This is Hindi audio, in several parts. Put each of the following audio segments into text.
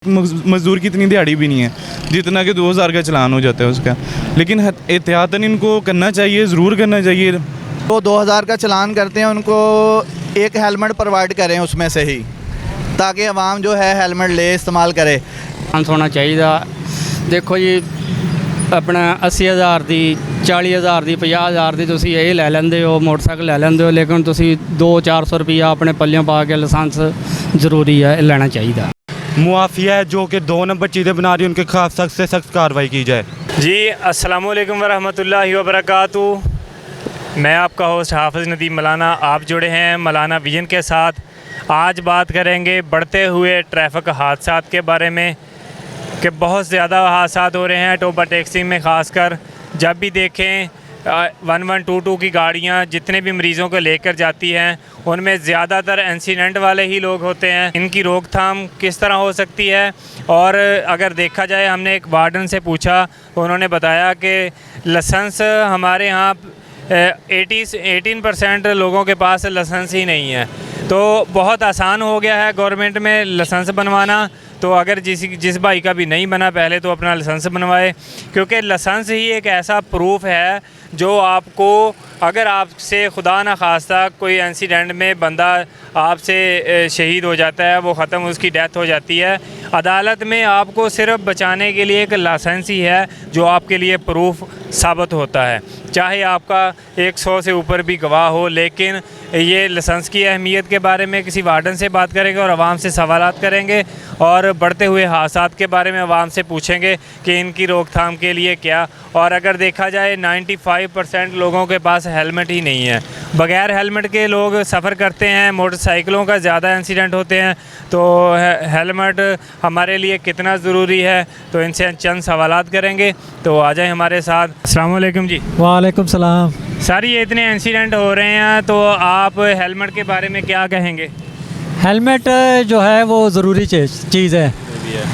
मज़दूर की इतनी दिहाड़ी भी नहीं है जितना कि 2000 का चलान हो जाता है उसका, लेकिन एहतियातन इनको करना चाहिए, ज़रूर करना चाहिए। वो 2000 का चलान करते हैं, उनको एक हेलमेट प्रोवाइड करें उसमें से ही, ताकि आवाम जो है हेलमेट ले इस्तेमाल करे। होना चाहिए। देखो जी अपना 80,000 ਦੀ 40,000 ਦੀ 50,000 ਦੀ ਤੁਸੀਂ ਇਹ ਲੈ ਲੈਂਦੇ ਹੋ, ਮੋਟਰਸਾਈਕਲ ਲੈ ਲੈਂਦੇ ਹੋ, ਲੇਕਿਨ ਤੁਸੀਂ 200-400 ਰੁਪਈਆ ਆਪਣੇ ਪੱਲਿਓਂ ਪਾ ਕੇ ਲਾਇਸੈਂਸ ਜ਼ਰੂਰੀ ਹੈ, ਇਹ ਲੈਣਾ ਚਾਹੀਦਾ। मुआफ़िया है जो कि 2 नंबर चीज़ें बना रही है, उनके खिलाफ सख्त से सख्त कार्रवाई की जाए। जी अस्सलाम वालेकुम वरहमतुल्लाहि वबरकातुहू। मैं आपका होस्ट हाफिज़ नदीम मलाना, आप जुड़े हैं मलाना विजन के साथ। आज बात करेंगे बढ़ते हुए ट्रैफिक हादसात के बारे में कि बहुत ज़्यादा हादसात हो रहे हैं टोबा टैक्सी में, ख़ासकर जब भी देखें 1122 की गाड़ियाँ जितने भी मरीज़ों को लेकर जाती हैं उनमें ज़्यादातर इंसिडेंट वाले ही लोग होते हैं। इनकी रोकथाम किस तरह हो सकती है, और अगर देखा जाए हमने एक वार्डन से पूछा तो उन्होंने बताया कि लाइसेंस हमारे यहाँ 18% लोगों के पास लाइसेंस ही नहीं है। तो बहुत आसान हो गया है गवर्नमेंट में लाइसेंस बनवाना। तो अगर जिस भाई का भी नहीं बना पहले तो अपना लाइसेंस बनवाए, क्योंकि लाइसेंस ही एक ऐसा प्रूफ है जो आपको, अगर आपसे खुदा न खास्ता कोई इंसिडेंट में बंदा आपसे शहीद हो जाता है, वो ख़त्म, उसकी डेथ हो जाती है, अदालत में आपको सिर्फ बचाने के लिए एक लाइसेंस ही है जो आपके लिए प्रूफ साबित होता है। चाहे आपका 100 से ऊपर भी गवाह हो, लेकिन ये लाइसेंस की अहमियत के बारे में किसी वार्डन से बात करेंगे और आवाम से सवालात करेंगे, और बढ़ते हुए हादसात के बारे में आवाम से पूछेंगे कि इनकी रोकथाम के लिए क्या। और अगर देखा जाए 95% लोगों के पास हेलमेट ही नहीं है, बग़ैर हेलमेट के लोग सफ़र करते हैं, मोटरसाइकिलों का ज़्यादा इंसिडेंट होते हैं। तो हेलमेट हमारे लिए कितना ज़रूरी है, तो इनसे चंद सवालात करेंगे। तो आ जाए हमारे साथ। अस्सलाम वालेकुम जी। वालेकुम सलाम। सर ये इतने इंसिडेंट हो रहे हैं, तो आप हेलमेट के बारे में क्या कहेंगे? हेलमेट जो है वो ज़रूरी चीज़ है।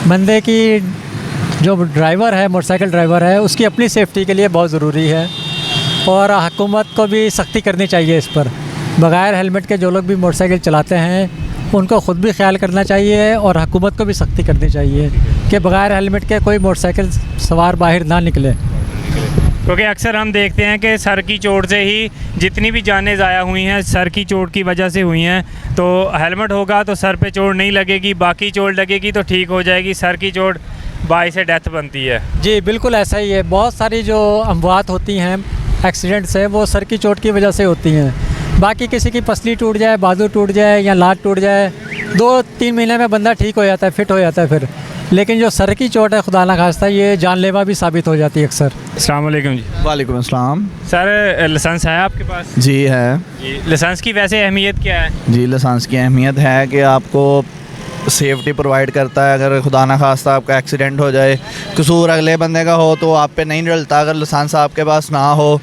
बंदे की जो ड्राइवर है, मोटरसाइकिल ड्राइवर है, उसकी अपनी सेफ्टी के लिए बहुत ज़रूरी है, और हुकूमत को भी सख्ती करनी चाहिए इस पर। बग़ैर हेलमेट के जो लोग भी मोटरसाइकिल चलाते हैं उनको ख़ुद भी ख्याल करना चाहिए, और हुकूमत को भी सख्ती करनी चाहिए कि बग़ैर हेलमेट के कोई मोटरसाइकिल सवार बाहर ना निकले। क्योंकि अक्सर हम देखते हैं कि सर की चोट से ही जितनी भी जानें ज़ाया हुई हैं, सर की चोट की वजह से हुई हैं। तो हेलमेट होगा तो सर पे चोट नहीं लगेगी, बाकी चोट लगेगी तो ठीक हो जाएगी। सर की चोट बाई से डेथ बनती है। जी बिल्कुल ऐसा ही है। बहुत सारी जो अमवात होती हैं एक्सीडेंट से, वो सर की चोट की वजह से होती हैं। बाकी किसी की पसली टूट जाए, बाजू टूट जाए या लात टूट जाए, 2-3 महीने में बंदा ठीक हो जाता है, फिट हो जाता है फिर। लेकिन जो सर की चोट है, खुदा ना खास्ता, ये जानलेवा भी साबित हो जाती है अक्सर। अस्सलाम वालेकुम जी। वालेकुम अस्सलाम। सर लाइसेंस है आपके पास? जी है। जी लाइसेंस की वैसे अहमियत क्या है? जी लाइसेंस की अहमियत है कि आपको सेफ्टी प्रोवाइड करता है। अगर खुदा ना खास्ता आपका एक्सीडेंट हो जाए, कसूर अगले बंदे का हो तो आप पे नहीं डलता। अगर लाइसेंस आपके पास ना हो,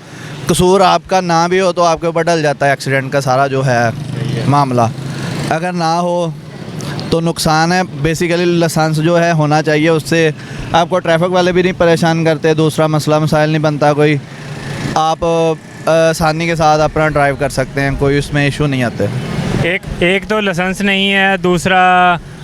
कसूर आपका ना भी हो, तो आपके ऊपर डल जाता है एक्सीडेंट का सारा जो है मामला। अगर ना हो तो नुकसान है। बेसिकली लाइसेंस जो है होना चाहिए, उससे आपको ट्रैफिक वाले भी नहीं परेशान करते, दूसरा मसला मसाइल नहीं बनता कोई, आप आसानी के साथ अपना ड्राइव कर सकते हैं, कोई उसमें इशू नहीं आते। एक तो लाइसेंस नहीं है, दूसरा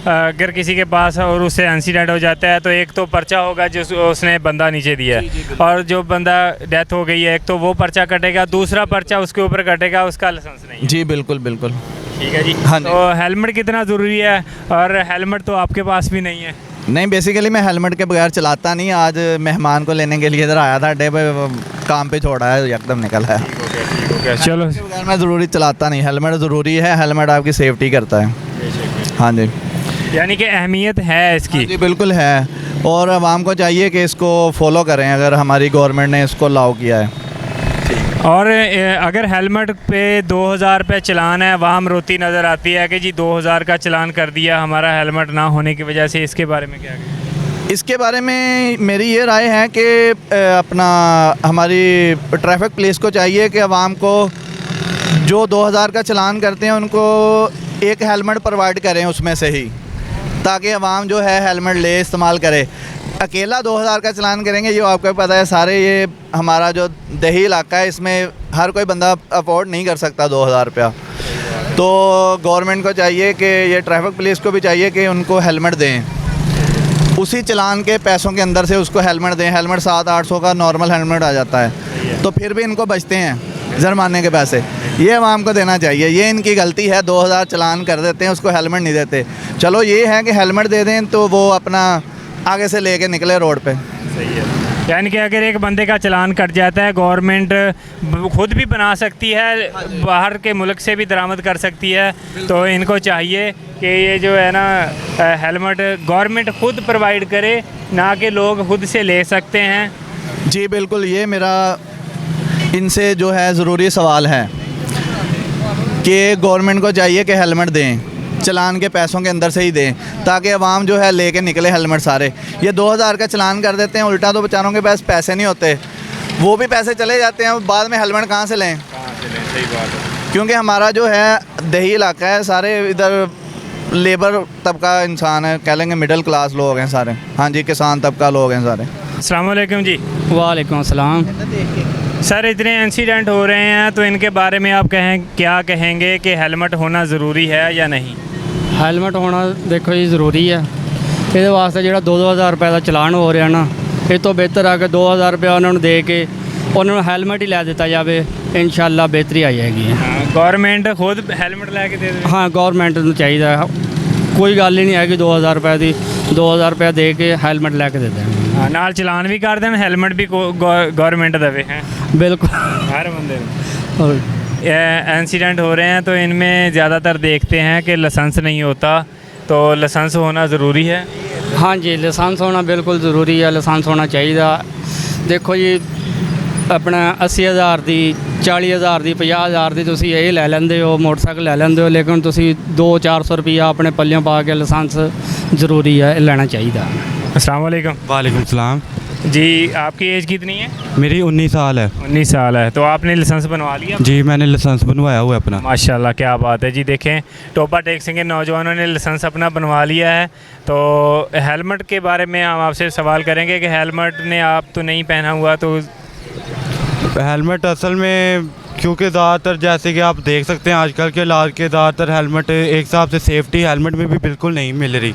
अगर किसी के पास और उससे इंसिडेंट हो जाता है तो एक तो पर्चा होगा जो उसने बंदा नीचे दिया है, और जो बंदा डेथ हो गई है एक तो वो पर्चा कटेगा, दूसरा पर्चा उसके ऊपर कटेगा, उसका लाइसेंस नहीं है। जी बिल्कुल बिल्कुल। ठीक है जी। हाँ जी। तो हेलमेट कितना ज़रूरी है, और हेलमेट तो आपके पास भी नहीं है? नहीं, बेसिकली मैं हेलमेट के बगैर चलाता नहीं। आज मेहमान को लेने के लिए इधर आया था, अड्डे पे काम पे छोड़ा है, एकदम निकल है। चलो बगैर मैं ज़रूरी चलाता नहीं। हेलमेट ज़रूरी है, हेलमेट आपकी सेफ्टी करता है। हाँ जी, यानी कि अहमियत है इसकी। जी बिल्कुल है, और आवाम को चाहिए कि इसको फॉलो करें, अगर हमारी गवर्नमेंट ने इसको अलाउ किया है। और अगर हेलमेट पे 2000 पे चलान है, वहाँ रोती नज़र आती है कि जी 2000 का चलान कर दिया हमारा हेलमेट ना होने की वजह से। इसके बारे में क्या कहें? इसके बारे में मेरी ये राय है कि अपना हमारी ट्रैफिक पुलिस को चाहिए कि आवाम को जो 2000 का चलान करते हैं उनको एक हेलमेट प्रोवाइड करें उसमें से ही, ताकि आवाम जो है हेलमेट ले इस्तेमाल करे। अकेला 2000 का चलान करेंगे, ये आपको पता है, सारे ये हमारा जो दही इलाका है इसमें हर कोई बंदा अफोर्ड नहीं कर सकता 2000 रुपया। तो गवर्नमेंट को चाहिए कि ये ट्रैफिक पुलिस को भी चाहिए कि उनको हेलमेट दें, उसी चलान के पैसों के अंदर से उसको हेलमेट दें। हेलमेट 700-800 का नॉर्मल हेलमेट आ जाता है, तो फिर भी इनको बचते हैं जुर्माने के पैसे। ये आवाम को देना चाहिए, ये इनकी गलती है। 2000 चलान कर देते हैं, उसको हेलमेट नहीं देते। चलो ये है कि हेलमेट दे दें तो वो अपना आगे से लेके निकले रोड पे। सही है। यानी कि अगर एक बंदे का चालान कट जाता है, गवर्नमेंट खुद भी बना सकती है, बाहर के मुल्क से भी दरामद कर सकती है। तो इनको चाहिए कि ये जो है ना हेलमेट गवर्नमेंट खुद प्रोवाइड करे, ना कि लोग खुद से ले सकते हैं। जी बिल्कुल, ये मेरा इनसे जो है ज़रूरी सवाल है कि गवर्नमेंट को चाहिए कि हेलमेट दें, चलान के पैसों के अंदर से ही दें, ताकि अवाम जो है लेके निकले हेलमेट सारे। ये 2000 का चलान कर देते हैं, उल्टा तो बेचारों के पास पैसे नहीं होते, वो भी पैसे चले जाते हैं, बाद में हेलमेट कहाँ से लें? सही बात है। क्योंकि हमारा जो है दही इलाका है, सारे इधर लेबर तबका इंसान है, कह लेंगे मिडिल क्लास लोग हैं सारे। हाँ जी, किसान तबका लोग हैं सारे। अस्सलाम वालेकुम जी। वालेकुम अस्सलाम। सर, इतने इंसिडेंट हो रहे हैं तो इनके बारे में आप क्या कहेंगे कि हेलमेट होना ज़रूरी है या नहीं? ਹੈਲਮਟ ਹੋਣਾ ਦੇਖੋ ਜੀ ਜ਼ਰੂਰੀ ਹੈ। ਇਹਦੇ ਵਾਸਤੇ ਜਿਹੜਾ 2-2000 ਰੁਪਏ ਦਾ ਚਲਾਨ ਹੋ ਰਿਹਾ ਨਾ, ਇਹ ਤੋਂ ਬਿਹਤਰ ਆ ਕਿ 2000 ਰੁਪਏ ਉਹਨਾਂ ਨੂੰ ਦੇ ਕੇ ਉਹਨਾਂ ਨੂੰ ਹੈਲਮਟ ਹੀ ਲੈ ਦਿੱਤਾ ਜਾਵੇ। ਇਨਸ਼ਾਅੱਲਾ ਬਿਹਤਰੀ ਆ ਜਾਏਗੀ। ਗਵਰਨਮੈਂਟ ਖੁਦ ਹੈਲਮਟ ਲੈ ਕੇ ਦੇ ਦੇ। ਹਾਂ, ਗਵਰਨਮੈਂਟ ਨੂੰ ਚਾਹੀਦਾ, ਕੋਈ ਗੱਲ ਹੀ ਨਹੀਂ ਹੈ ਕਿ 2000 ਰੁਪਏ ਦੀ 2000 ਰੁਪਏ ਦੇ ਕੇ ਹੈਲਮਟ ਲੈ ਕੇ ਦੇ ਦੇਣ। ਨਾਲ ਚਲਾਨ ਵੀ ਕਰ ਦੇਣ, ਹੈਲਮਟ ਵੀ गवर्नमेंट देवे हैं बिल्कुल हर बंदे में। इंसिडेंट हो रहे हैं तो इनमें ज़्यादातर देखते हैं कि लाइसेंस नहीं होता, तो लाइसेंस होना ज़रूरी है। हाँ जी, लाइसेंस होना बिल्कुल ज़रूरी है, लाइसेंस होना चाहिए। देखो जी, अपना 80,000 ਦੀ 40,000 ਦੀ 50,000 ਦੀ ਤੁਸੀਂ ਇਹ ਲੈ ਲੈਂਦੇ ਹੋ, ਮੋਟਰਸਾਈਕਲ ਲੈ ਲੈਂਦੇ ਹੋ, ਲੇਕਿਨ ਤੁਸੀਂ 200-400 ਰੁਪਈਆ ਆਪਣੇ ਪੱਲਿਓਂ ਪਾ ਕੇ ਲਾਇਸੈਂਸ ਜ਼ਰੂਰੀ ਹੈ, ਇਹ ਲੈਣਾ ਚਾਹੀਦਾ। अस्सलाम वालेकुम वालेकुम सलाम। जी, आपकी एज कितनी है? मेरी 19 साल है। 19 साल है। तो आपने लाइसेंस बनवा लिया? जी, मैंने लाइसेंस बनवाया हुआ है अपना। माशाल्लाह, क्या बात है जी। देखें, टोपा टैक्सी के नौजवानों ने लाइसेंस अपना बनवा लिया है। तो हेलमेट के बारे में हम आपसे सवाल करेंगे कि हेलमेट ने आप तो नहीं पहना हुआ, तो हेलमेट असल में क्योंकि ज़्यादातर जैसे कि आप देख सकते हैं आजकल के लाल के ज़्यादातर हेलमेट एक हिसाब से सेफ्टी हेलमेट में भी बिल्कुल नहीं मिल रही,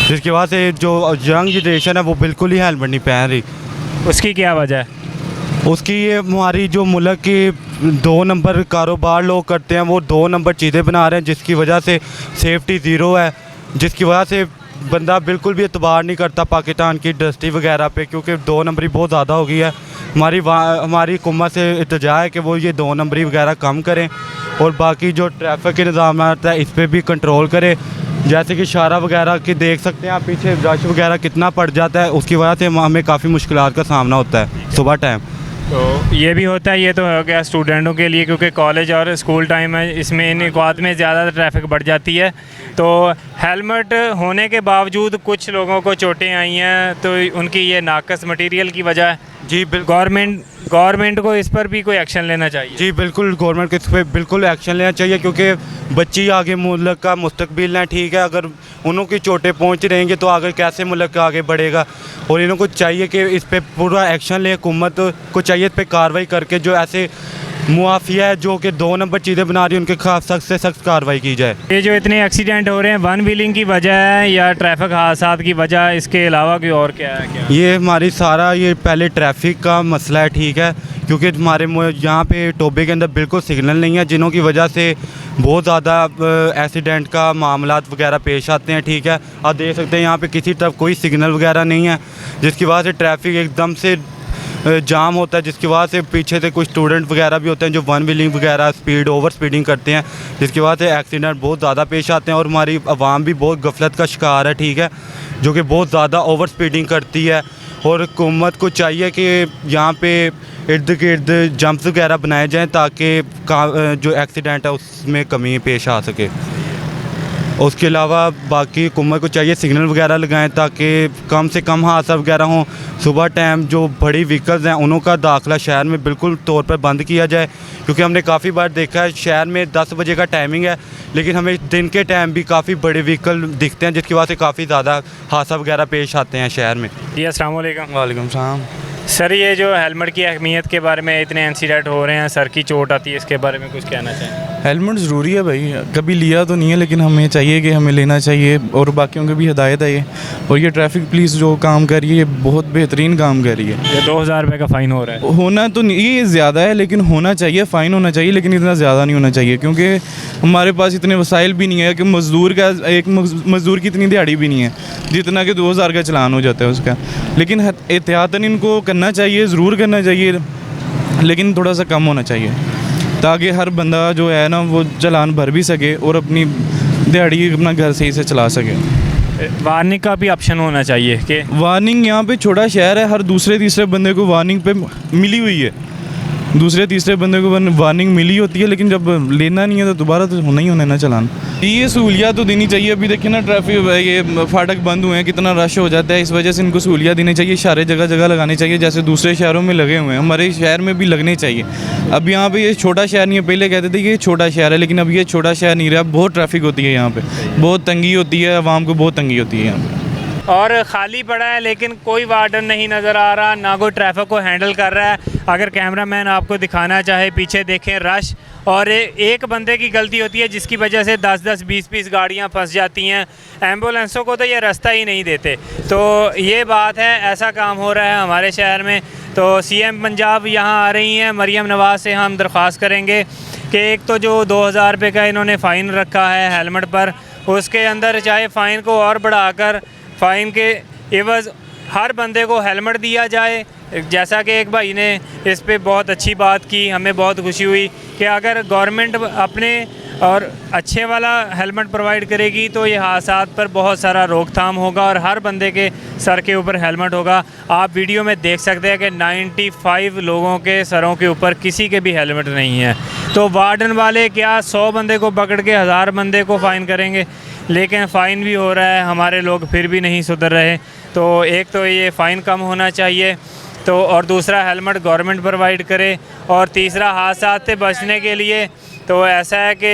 जिसकी वजह से जो यंग जनरेशन है वो बिल्कुल ही हेलमेट नहीं पहन रही। उसकी क्या वजह है? उसकी ये हमारी जो मुल्क की 2 नंबर कारोबार लोग करते हैं, वो 2 नंबर चीज़ें बना रहे हैं, जिसकी वजह से सेफ्टी ज़ीरो है, जिसकी वजह से बंदा बिल्कुल भी एतबार नहीं करता पाकिस्तान की इंडस्ट्री वगैरह पे, क्योंकि 2 नंबरी बहुत ज़्यादा हो गई है। हमारी हुकूमत से इल्तिजा है कि वो ये 2 नंबरी वगैरह कम करें, और बाकी जो ट्रैफिक के निज़ाम है इस पर भी कंट्रोल करें। जैसे कि इशारा वगैरह की देख सकते हैं आप, पीछे रश वगैरह कितना पड़ जाता है, उसकी वजह से हमें काफ़ी मुश्किलात का सामना होता है सुबह टाइम। तो ये भी होता है, ये तो हो गया स्टूडेंटों के लिए, क्योंकि कॉलेज और स्कूल टाइम है, इसमें इन औकात में ज़्यादा ट्रैफिक बढ़ जाती है। तो हेलमेट होने के बावजूद कुछ लोगों को चोटें आई हैं, तो उनकी ये नाकस मटेरियल की वजह है। जी गवर्नमेंट को इस पर भी कोई एक्शन लेना चाहिए। जी बिल्कुल, गवर्नमेंट को इस पर बिल्कुल एक्शन लेना चाहिए, क्योंकि बच्ची आगे मुल्क का मुस्तकबिल है, ठीक है। अगर उन्हों की चोटें पहुंच रहेंगी तो आगे कैसे मुल्क आगे बढ़ेगा, और इन्हों को चाहिए कि इस पर पूरा एक्शन ले। हुकूमत को चाहिए इस पर कार्रवाई करके जो ऐसे मुआफिया है जो कि 2 नंबर चीज़ें बना रही है, उनके खिलाफ सख्त से सख्त कार्रवाई की जाए। ये जो इतने एक्सीडेंट हो रहे हैं, वन व्हीलिंग की वजह है या ट्रैफिक हादसा की वजह, इसके अलावा कोई और क्या है? क्या ये हमारी सारा ये पहले ट्रैफिक का मसला है, ठीक है, क्योंकि हमारे यहाँ पे टोबे के अंदर बिल्कुल सिग्नल नहीं है, जिन्हों की वजह से बहुत ज़्यादा एक्सीडेंट का मामलात वगैरह पेश आते हैं, ठीक है। आप देख सकते हैं यहाँ पे किसी तरफ कोई सिग्नल वगैरह नहीं है, जिसकी वजह से ट्रैफिक एकदम से जाम होता है, जिसकी वजह से पीछे से कुछ स्टूडेंट वगैरह भी होते हैं जो वन व्हीलिंग वगैरह ओवर स्पीडिंग करते हैं, जिसकी वजह से एक्सीडेंट बहुत ज़्यादा पेश आते हैं। और हमारी आवाम भी बहुत गफलत का शिकार है, ठीक है, जो कि बहुत ज़्यादा ओवर स्पीडिंग करती है। और हुकूमत को चाहिए कि यहाँ पे इर्द गिर्द जंप्स वगैरह बनाए जाएँ, ताकि जो एक्सीडेंट है उसमें कमी पेश आ सके। उसके अलावा बाकी हुकूमत को चाहिए सिग्नल वगैरह लगाएं, ताकि कम से कम हादसा वगैरह हों। सुबह टाइम जो बड़ी व्हीकल्स हैं उन्हों का दाखिला शहर में बिल्कुल तौर पर बंद किया जाए, क्योंकि हमने काफ़ी बार देखा है शहर में 10 बजे का टाइमिंग है, लेकिन हमें दिन के टाइम भी काफ़ी बड़े व्हीकल दिखते हैं, जिसकी वजह से काफ़ी ज़्यादा हादसा वगैरह पेश आते हैं शहर में। जी, अस्सलाम वालेकुम। वालेकुम सलाम। सर, ये जो हेलमेट की अहमियत के बारे में इतने इंसिडेंट हो रहे हैं, सर की चोट आती है, इसके बारे में कुछ कहना चाहें? हेलमेट ज़रूरी है भाई, कभी लिया तो नहीं है लेकिन हमें चाहिए कि हमें लेना चाहिए, और बाकियों को भी हिदायत है ये। और ये ट्रैफिक पुलिस जो काम कर रही है ये बहुत बेहतरीन काम कर रही है। ये 2000 रुपये का फ़ाइन हो रहा है। होना तो नहीं, ये ज़्यादा है लेकिन होना चाहिए, फ़ाइन होना चाहिए लेकिन इतना ज़्यादा नहीं होना चाहिए, क्योंकि हमारे पास इतने वसाइल भी नहीं है कि एक मज़दूर की इतनी दिहाड़ी भी नहीं है जितना कि 2000 का चलान हो जाता है उसका। लेकिन एहतियातन इनको करना चाहिए, ज़रूर करना चाहिए, लेकिन थोड़ा सा कम होना चाहिए ताकि हर बंदा जो है ना वो चालान भर भी सके और अपनी दिहाड़ी अपना घर सही से चला सके। वार्निंग का भी ऑप्शन होना चाहिए कि वार्निंग, यहाँ पे छोटा शहर है, हर दूसरे तीसरे बंदे को वार्निंग पे मिली हुई है, दूसरे तीसरे बंदे को वार्निंग मिली होती है, लेकिन जब लेना नहीं है तो दोबारा तो होना ही होना ना चालान। ये सहूलियत तो देनी चाहिए। अभी देखिए ना ट्रैफिक ये फाटक बंद हुए हैं, कितना रश हो जाता है, इस वजह से इनको सहूलियत देनी चाहिए, इशारे जगह जगह लगाने चाहिए, जैसे दूसरे शहरों में लगे हुए हैं हमारे शहर में भी लगने चाहिए। अब यहाँ पे ये छोटा शहर नहीं है, पहले कहते थे कि ये छोटा शहर है, लेकिन अब ये छोटा शहर नहीं रहा, बहुत ट्रैफिक होती है यहाँ पे, बहुत तंगी होती है, आवाम को बहुत तंगी होती है यहाँ पे। और ख़ाली पड़ा है लेकिन कोई वार्डन नहीं नज़र आ रहा, ना कोई ट्रैफिक को हैंडल कर रहा है। अगर कैमरामैन आपको दिखाना चाहे पीछे देखें रश, और एक बंदे की गलती होती है जिसकी वजह से 10-10 20-20 गाड़ियां फंस जाती हैं। एम्बुलेंसों को तो ये रास्ता ही नहीं देते। तो ये बात है, ऐसा काम हो रहा है हमारे शहर में। तो सीएम पंजाब यहाँ आ रही हैं, मरीम नवाज़ से हम दरख्वास्त करेंगे कि एक तो जो 2000 रुपये का इन्होंने फ़ाइन रखा है हेलमेट पर, उसके अंदर चाहे फ़ाइन को और बढ़ाकर फ़ाइन के एवज़ हर बंदे को हेलमेट दिया जाए। जैसा कि एक भाई ने इस पे बहुत अच्छी बात की, हमें बहुत खुशी हुई कि अगर गवर्नमेंट अपने और अच्छे वाला हेलमेट प्रोवाइड करेगी तो ये हादसात पर बहुत सारा रोकथाम होगा और हर बंदे के सर के ऊपर हेलमेट होगा। आप वीडियो में देख सकते हैं कि 95 लोगों के सरों के ऊपर किसी के भी हेलमेट नहीं है। तो वार्डन वाले क्या 100 बंदे को पकड़ के 1000 बंदे को फ़ाइन करेंगे, लेकिन फ़ाइन भी हो रहा है, हमारे लोग फिर भी नहीं सुधर रहे। तो एक तो ये फ़ाइन कम होना चाहिए, तो और दूसरा हेलमेट गवर्नमेंट प्रोवाइड करे, और तीसरा हादसा से बचने के लिए तो ऐसा है कि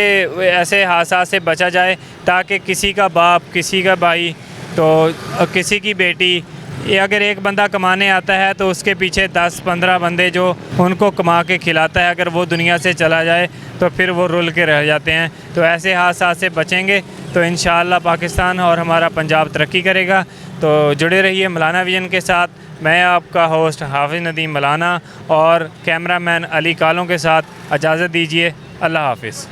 ऐसे हादसा से बचा जाए ताकि किसी का बाप, किसी का भाई, तो किसी की बेटी, ये अगर एक बंदा कमाने आता है तो उसके पीछे 10-15 बंदे जो उनको कमा के खिलाता है, अगर वो दुनिया से चला जाए तो फिर वो रुल के रह जाते हैं। तो ऐसे हादसा से बचेंगे तो इंशाअल्लाह पाकिस्तान और हमारा पंजाब तरक्की करेगा। तो जुड़े रहिए मौलाना विजन के साथ। मैं आपका होस्ट हाफिज़ नदीम मौलाना और कैमरामैन अली कालों के साथ इजाज़त दीजिए। अल्लाह हाफिज़।